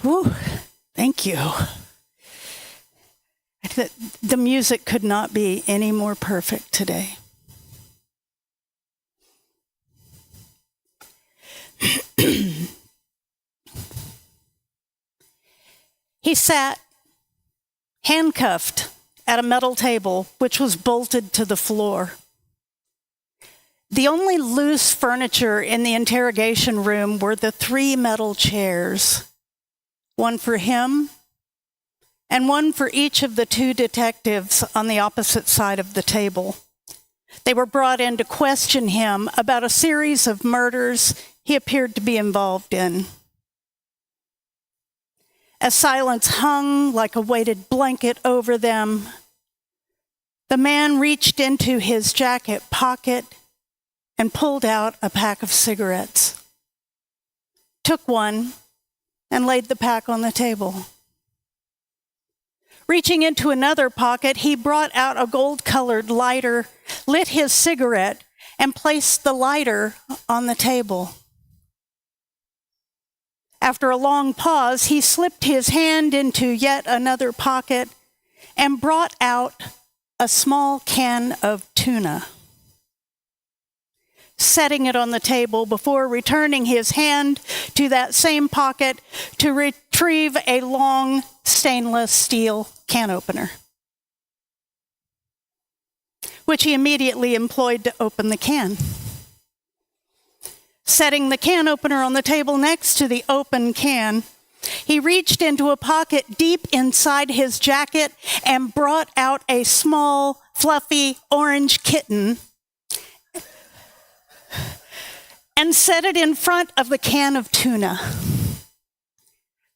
Whew, thank you. The music could not be any more perfect today. He sat handcuffed at a metal table, which was bolted to the floor. The only loose furniture in the interrogation room were the 3 metal chairs, one for him and one for each of the 2 detectives on the opposite side of the table. They were brought in to question him about a series of murders he appeared to be involved in. As silence hung like a weighted blanket over them, the man reached into his jacket pocket and pulled out a pack of cigarettes, took one, and laid the pack on the table. Reaching into another pocket, he brought out a gold-colored lighter, lit his cigarette, and placed the lighter on the table. After a long pause, he slipped his hand into yet another pocket and brought out a small can of tuna, setting it on the table before returning his hand to that same pocket to retrieve a long stainless steel can opener, which he immediately employed to open the can. Setting the can opener on the table next to the open can, he reached into a pocket deep inside his jacket and brought out a small, fluffy orange kitten and set it in front of the can of tuna.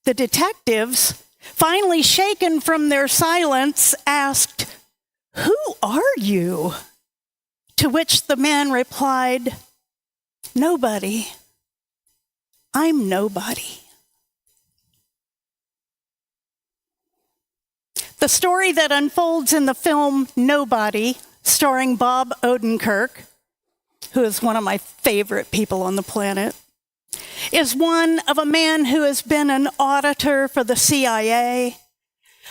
The detectives, finally shaken from their silence, asked, "Who are you?" To which the man replied, "Nobody. I'm nobody." The story that unfolds in the film Nobody, starring Bob Odenkirk, who is one of my favorite people on the planet, is one of a man who has been an auditor for the CIA,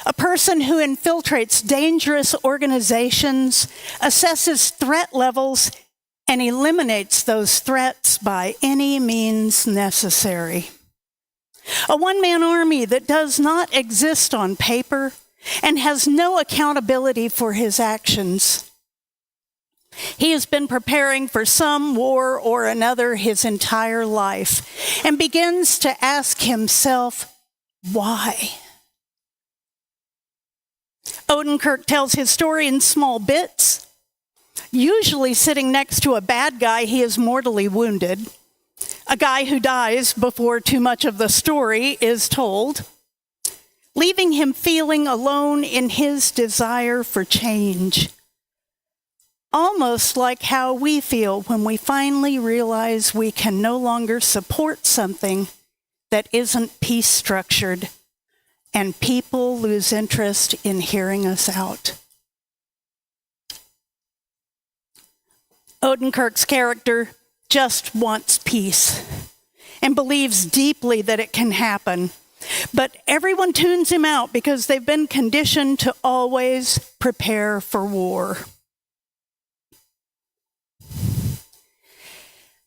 a person who infiltrates dangerous organizations, assesses threat levels, and eliminates those threats by any means necessary. A one-man army that does not exist on paper and has no accountability for his actions. He has been preparing for some war or another his entire life and begins to ask himself, why? Odenkirk tells his story in small bits, usually sitting next to a bad guy he is mortally wounded, a guy who dies before too much of the story is told, leaving him feeling alone in his desire for change. Almost like how we feel when we finally realize we can no longer support something that isn't peace-structured, and people lose interest in hearing us out. Odenkirk's character just wants peace and believes deeply that it can happen, but everyone tunes him out because they've been conditioned to always prepare for war.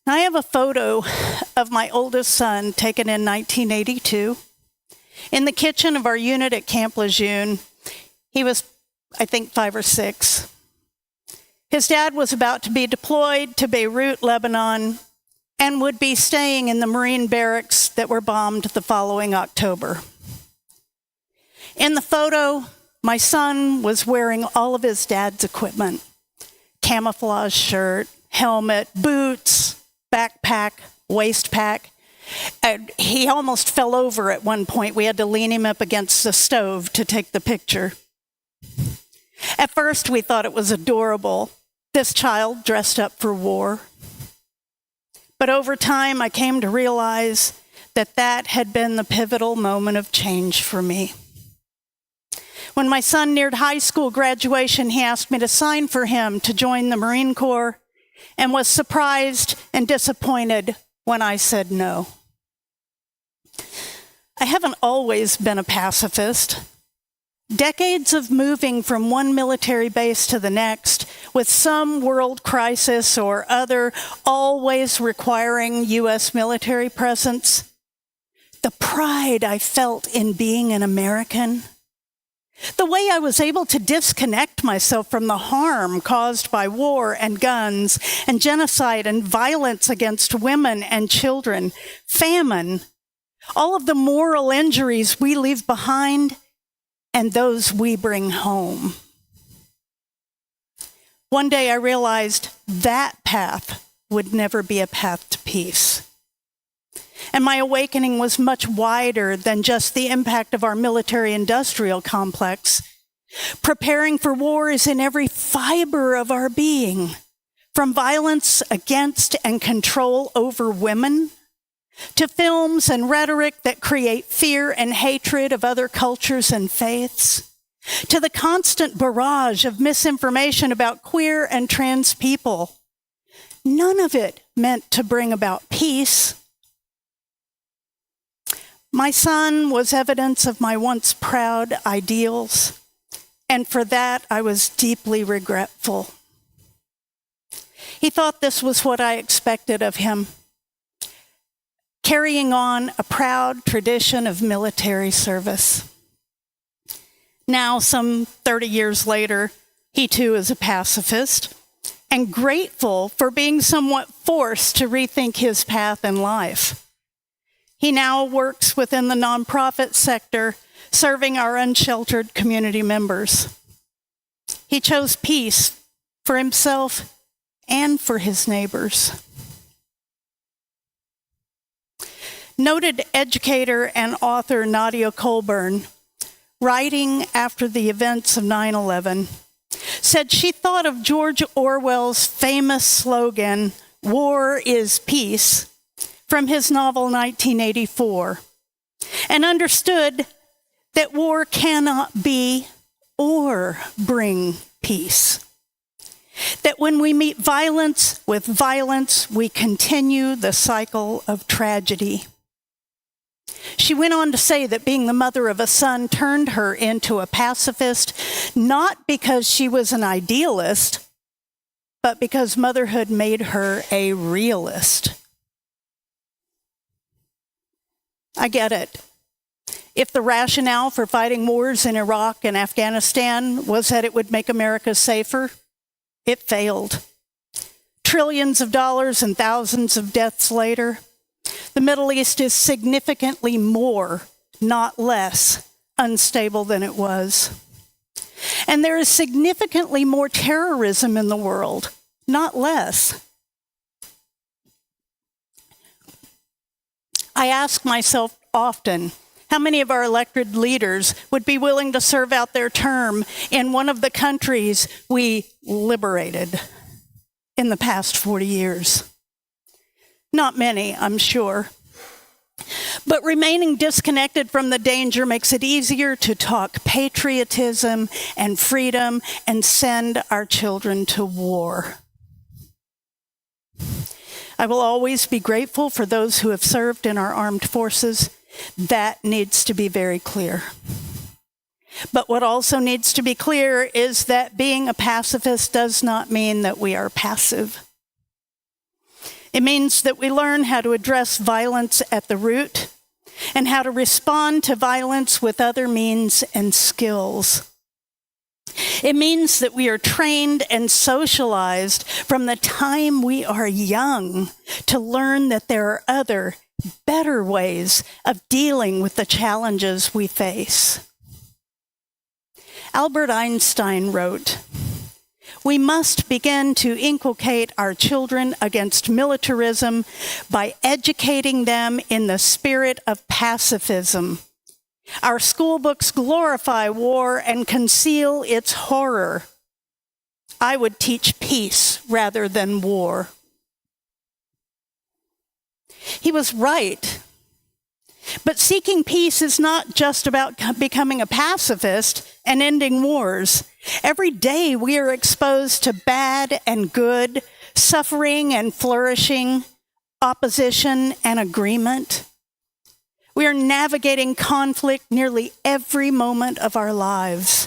I have a photo of my oldest son taken in 1982 in the kitchen of our unit at Camp Lejeune. He was, I think, 5 or 6. His dad was about to be deployed to Beirut, Lebanon, and would be staying in the Marine barracks that were bombed the following October. In the photo, my son was wearing all of his dad's equipment: camouflage shirt, helmet, boots, backpack, waist pack. He almost fell over at one point. We had to lean him up against the stove to take the picture. At first, we thought it was adorable, this child dressed up for war. But over time, I came to realize that that had been the pivotal moment of change for me. When my son neared high school graduation, he asked me to sign for him to join the Marine Corps, and was surprised and disappointed when I said no. I haven't always been a pacifist. Decades of moving from one military base to the next, with some world crisis or other always requiring U.S. military presence. The pride I felt in being an American. The way I was able to disconnect myself from the harm caused by war and guns and genocide and violence against women and children, famine, all of the moral injuries we leave behind and those we bring home. One day I realized that path would never be a path to peace. And my awakening was much wider than just the impact of our military-industrial complex. Preparing for war is in every fiber of our being, from violence against and control over women, to films and rhetoric that create fear and hatred of other cultures and faiths, to the constant barrage of misinformation about queer and trans people. None of it meant to bring about peace. My son was evidence of my once proud ideals, and for that I was deeply regretful. He thought this was what I expected of him, carrying on a proud tradition of military service. Now, some 30 years later, he too is a pacifist and grateful for being somewhat forced to rethink his path in life. He now works within the nonprofit sector, serving our unsheltered community members. He chose peace for himself and for his neighbors. Noted educator and author Nadia Colburn, writing after the events of 9/11, said she thought of George Orwell's famous slogan, "War is peace," from his novel 1984, and understood that war cannot be or bring peace. That when we meet violence with violence, we continue the cycle of tragedy. She went on to say that being the mother of a son turned her into a pacifist, not because she was an idealist, but because motherhood made her a realist. I get it. If the rationale for fighting wars in Iraq and Afghanistan was that it would make America safer, it failed. Trillions of dollars and thousands of deaths later, the Middle East is significantly more, not less, unstable than it was. And there is significantly more terrorism in the world, not less. I ask myself often, how many of our elected leaders would be willing to serve out their term in one of the countries we liberated in the past 40 years? Not many, I'm sure. But remaining disconnected from the danger makes it easier to talk patriotism and freedom and send our children to war. I will always be grateful for those who have served in our armed forces. That needs to be very clear. But what also needs to be clear is that being a pacifist does not mean that we are passive. It means that we learn how to address violence at the root and how to respond to violence with other means and skills. It means that we are trained and socialized from the time we are young to learn that there are other, better ways of dealing with the challenges we face. Albert Einstein wrote, "We must begin to inculcate our children against militarism by educating them in the spirit of pacifism. Our school books glorify war and conceal its horror. I would teach peace rather than war." He was right. But seeking peace is not just about becoming a pacifist and ending wars. Every day we are exposed to bad and good, suffering and flourishing, opposition and agreement. We are navigating conflict nearly every moment of our lives.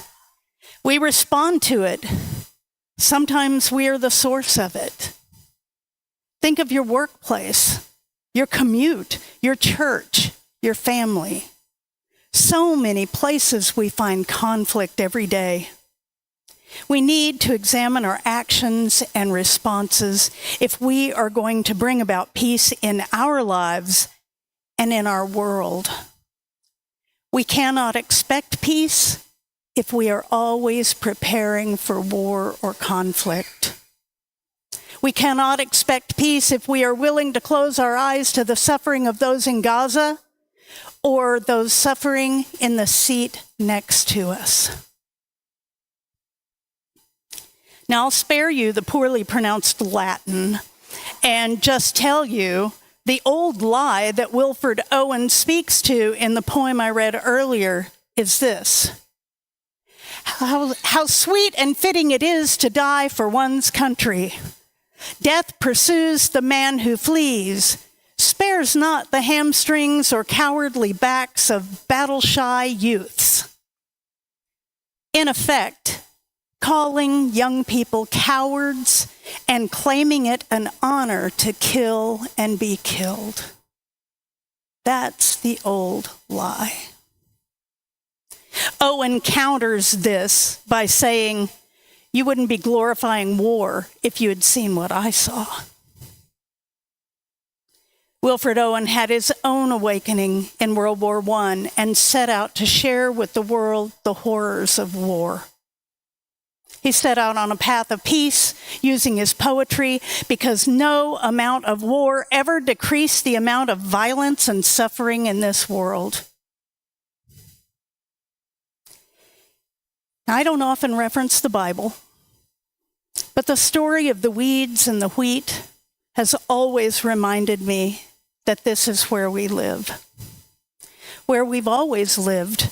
We respond to it. Sometimes we are the source of it. Think of your workplace, your commute, your church, your family. So many places we find conflict every day. We need to examine our actions and responses if we are going to bring about peace in our lives and in our world. We cannot expect peace if we are always preparing for war or conflict. We cannot expect peace if we are willing to close our eyes to the suffering of those in Gaza or those suffering in the seat next to us. Now, I'll spare you the poorly pronounced Latin and just tell you the old lie that Wilfred Owen speaks to in the poem I read earlier is this: How sweet and fitting it is to die for one's country. Death pursues the man who flees, spares not the hamstrings or cowardly backs of battle-shy youths. In effect, calling young people cowards and claiming it an honor to kill and be killed. That's the old lie. Owen counters this by saying, you wouldn't be glorifying war if you had seen what I saw. Wilfred Owen had his own awakening in World War I and set out to share with the world the horrors of war. He set out on a path of peace using his poetry because no amount of war ever decreased the amount of violence and suffering in this world. I don't often reference the Bible, but the story of the weeds and the wheat has always reminded me that this is where we live, where we've always lived.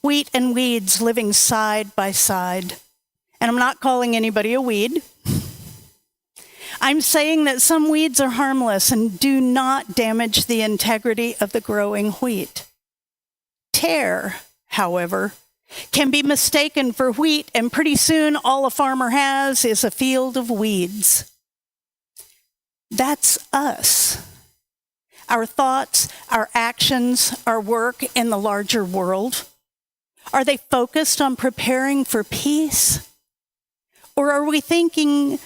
Wheat and weeds living side by side. And I'm not calling anybody a weed. I'm saying that some weeds are harmless and do not damage the integrity of the growing wheat. Tare, however, can be mistaken for wheat, and pretty soon all a farmer has is a field of weeds. That's us. Our thoughts, our actions, our work in the larger world. Are they focused on preparing for peace? Or are we thinking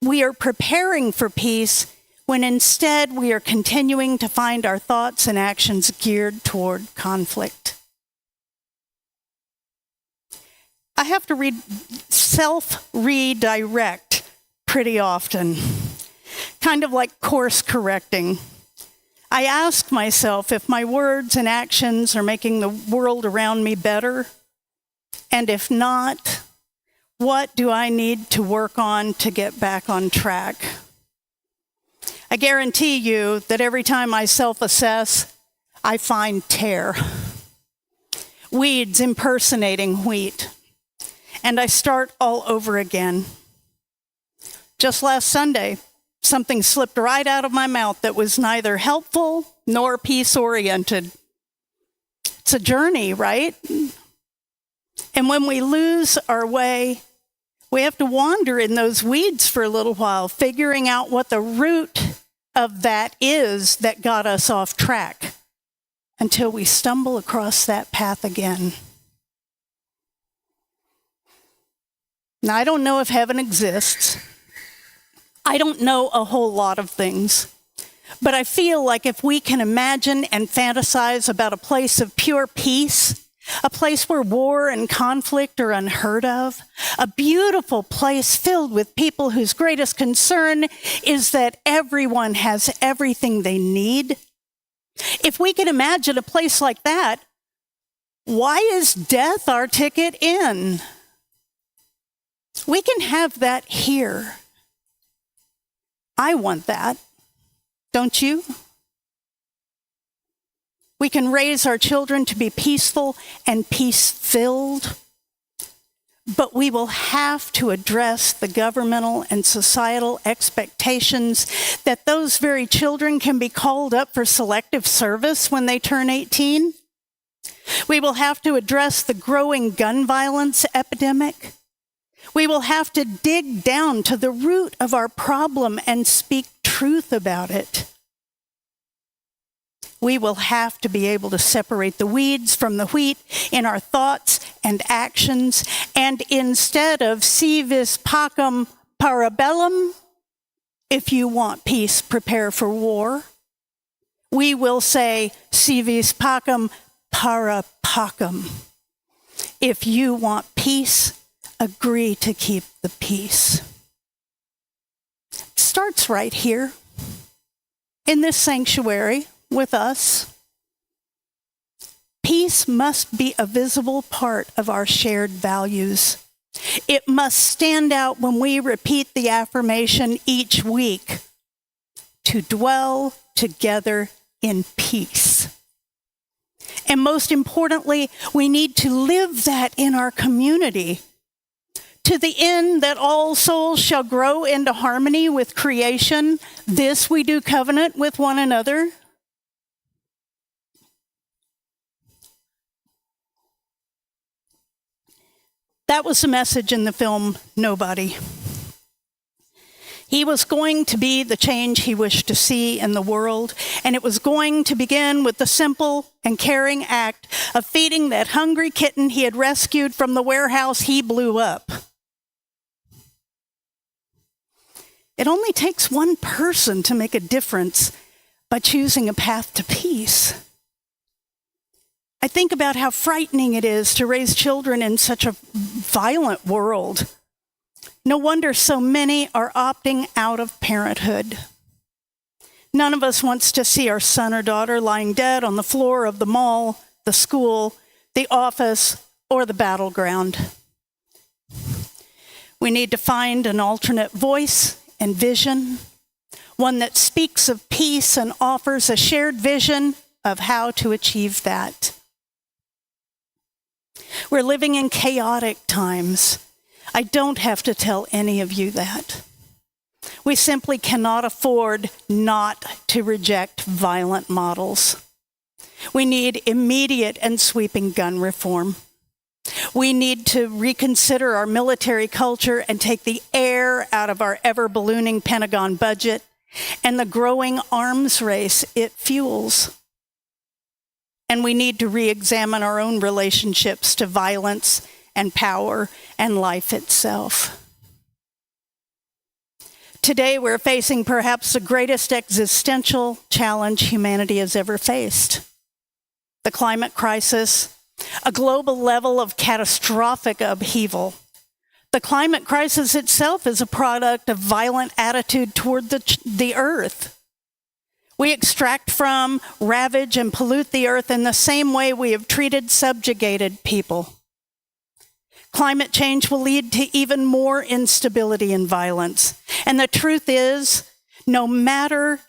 we are preparing for peace when instead we are continuing to find our thoughts and actions geared toward conflict? I have to self-redirect pretty often, kind of like course correcting. I ask myself if my words and actions are making the world around me better, and if not, what do I need to work on to get back on track? I guarantee you that every time I self-assess, I find tare. Weeds impersonating wheat. And I start all over again. Just last Sunday, something slipped right out of my mouth that was neither helpful nor peace-oriented. It's a journey, right? And when we lose our way, we have to wander in those weeds for a little while, figuring out what the root of that is that got us off track until we stumble across that path again. Now, I don't know if heaven exists. I don't know a whole lot of things. But I feel like if we can imagine and fantasize about a place of pure peace, a place where war and conflict are unheard of, a beautiful place filled with people whose greatest concern is that everyone has everything they need. If we can imagine a place like that, why is death our ticket in? We can have that here. I want that. Don't you? We can raise our children to be peaceful and peace-filled. but we will have to address the governmental and societal expectations that those very children can be called up for selective service when they turn 18. We will have to address the growing gun violence epidemic. We will have to dig down to the root of our problem and speak truth about it. We will have to be able to separate the weeds from the wheat in our thoughts and actions, and instead of si vis pacem parabellum, if you want peace, prepare for war, we will say si vis pacem parapacem. If you want peace, agree to keep the peace. It starts right here in this sanctuary with us. Peace must be a visible part of our shared values. It must stand out when we repeat the affirmation each week, to dwell together in peace. And most importantly, we need to live that in our community, to the end that all souls shall grow into harmony with creation. This we do covenant with one another. That was the message in the film Nobody. He was going to be the change he wished to see in the world, and it was going to begin with the simple and caring act of feeding that hungry kitten he had rescued from the warehouse he blew up. It only takes one person to make a difference by choosing a path to peace. I think about how frightening it is to raise children in such a violent world. No wonder so many are opting out of parenthood. None of us wants to see our son or daughter lying dead on the floor of the mall, the school, the office, or the battleground. We need to find an alternate voice and vision, one that speaks of peace and offers a shared vision of how to achieve that. We're living in chaotic times. I don't have to tell any of you that. We simply cannot afford not to reject violent models. We need immediate and sweeping gun reform. We need to reconsider our military culture and take the air out of our ever-ballooning Pentagon budget and the growing arms race it fuels. And we need to re-examine our own relationships to violence and power and life itself. Today, we're facing perhaps the greatest existential challenge humanity has ever faced. The climate crisis, a global level of catastrophic upheaval. The climate crisis itself is a product of violent attitude toward the earth. We extract from, ravage, and pollute the earth in the same way we have treated subjugated people. Climate change will lead to even more instability and violence. And the truth is, no amount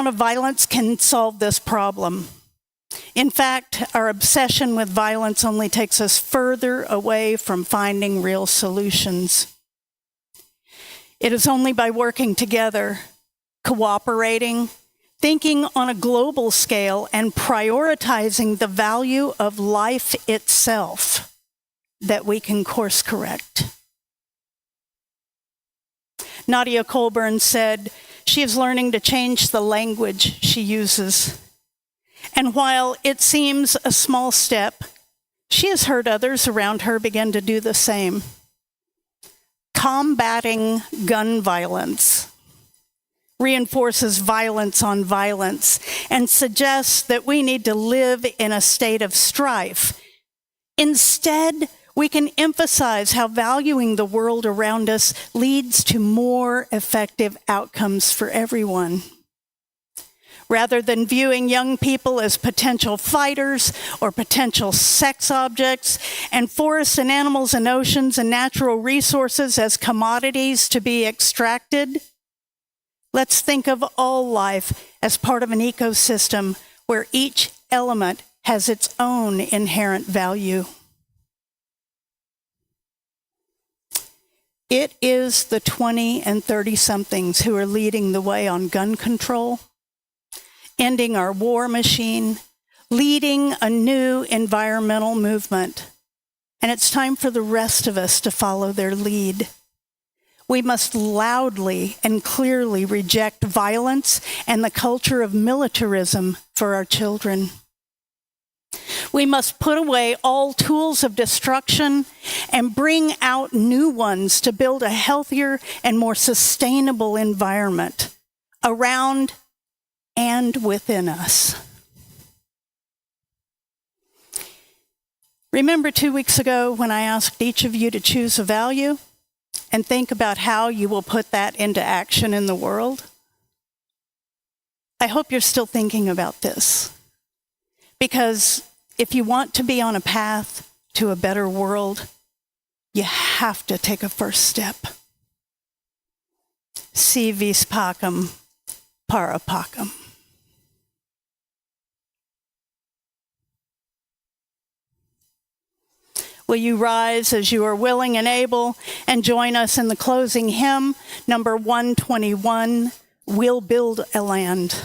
of violence can solve this problem. In fact, our obsession with violence only takes us further away from finding real solutions. It is only by working together, cooperating, thinking on a global scale, and prioritizing the value of life itself that we can course correct. Nadia Colburn said she is learning to change the language she uses. And while it seems a small step, she has heard others around her begin to do the same. Combating gun violence reinforces violence on violence and suggests that we need to live in a state of strife. Instead, we can emphasize how valuing the world around us leads to more effective outcomes for everyone. Rather than viewing young people as potential fighters or potential sex objects, and forests and animals and oceans and natural resources as commodities to be extracted, let's think of all life as part of an ecosystem where each element has its own inherent value. It is the 20 and 30-somethings who are leading the way on gun control, ending our war machine, leading a new environmental movement. And it's time for the rest of us to follow their lead. We must loudly and clearly reject violence and the culture of militarism for our children. We must put away all tools of destruction and bring out new ones to build a healthier and more sustainable environment around and within us. Remember 2 weeks ago when I asked each of you to choose a value and think about how you will put that into action in the world? I hope you're still thinking about this, because if you want to be on a path to a better world, you have to take a first step. Si vis pacem, parapacem. Will you rise as you are willing and able and join us in the closing hymn, number 121, We'll Build a Land.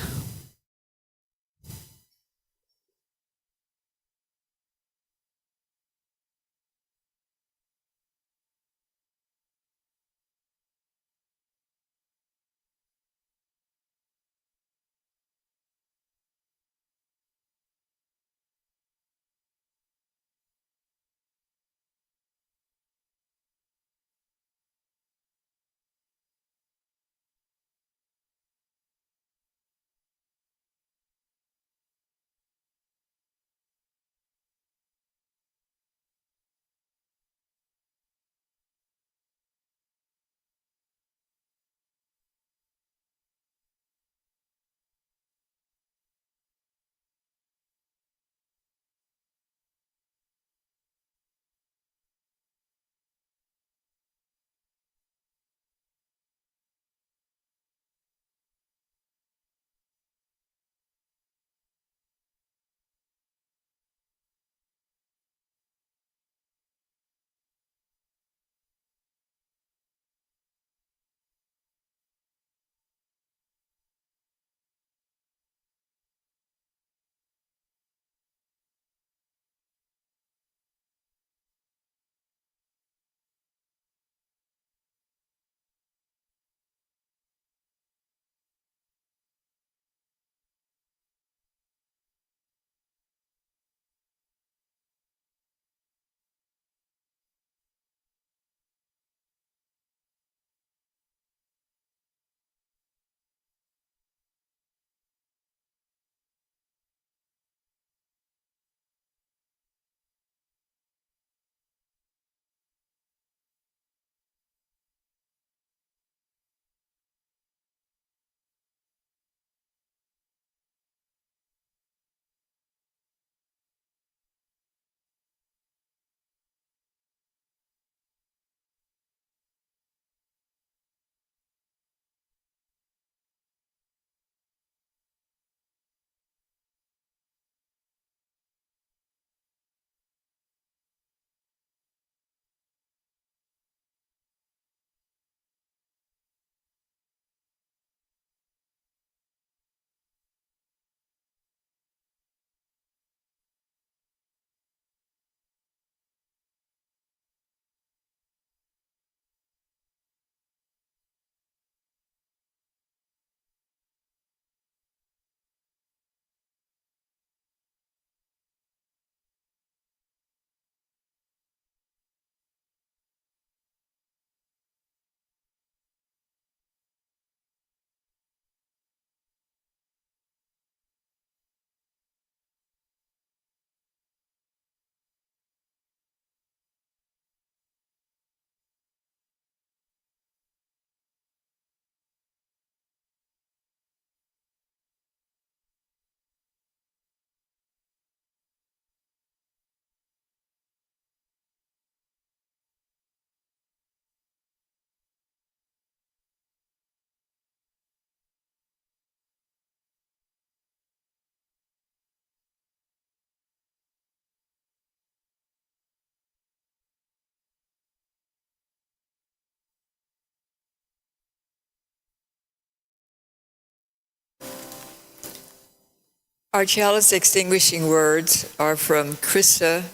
Our chalice extinguishing words are from Christa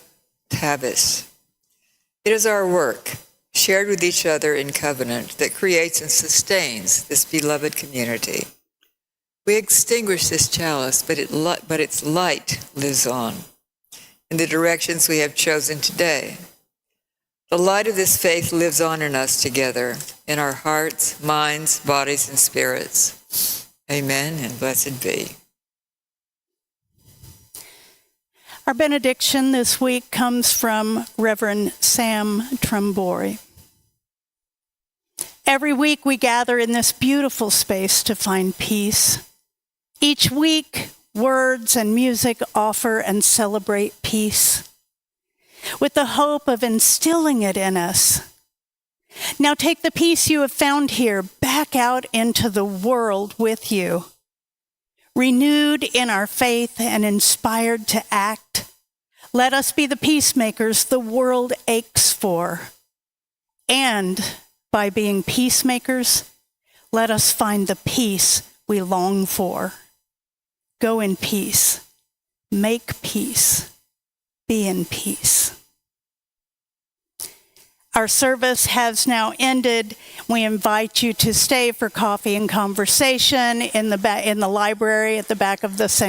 Tavis. It is our work, shared with each other in covenant, that creates and sustains this beloved community. We extinguish this chalice, but its light lives on in the directions we have chosen today. The light of this faith lives on in us together, in our hearts, minds, bodies, and spirits. Amen, and blessed be. Our benediction this week comes from Reverend Sam Trumbori. Every week we gather in this beautiful space to find peace. Each week, words and music offer and celebrate peace, with the hope of instilling it in us. Now take the peace you have found here back out into the world with you. Renewed in our faith and inspired to act, let us be the peacemakers the world aches for. And by being peacemakers, let us find the peace we long for. Go in peace, make peace, be in peace. Our service has now ended. We invite you to stay for coffee and conversation in the library at the back of the sanctuary.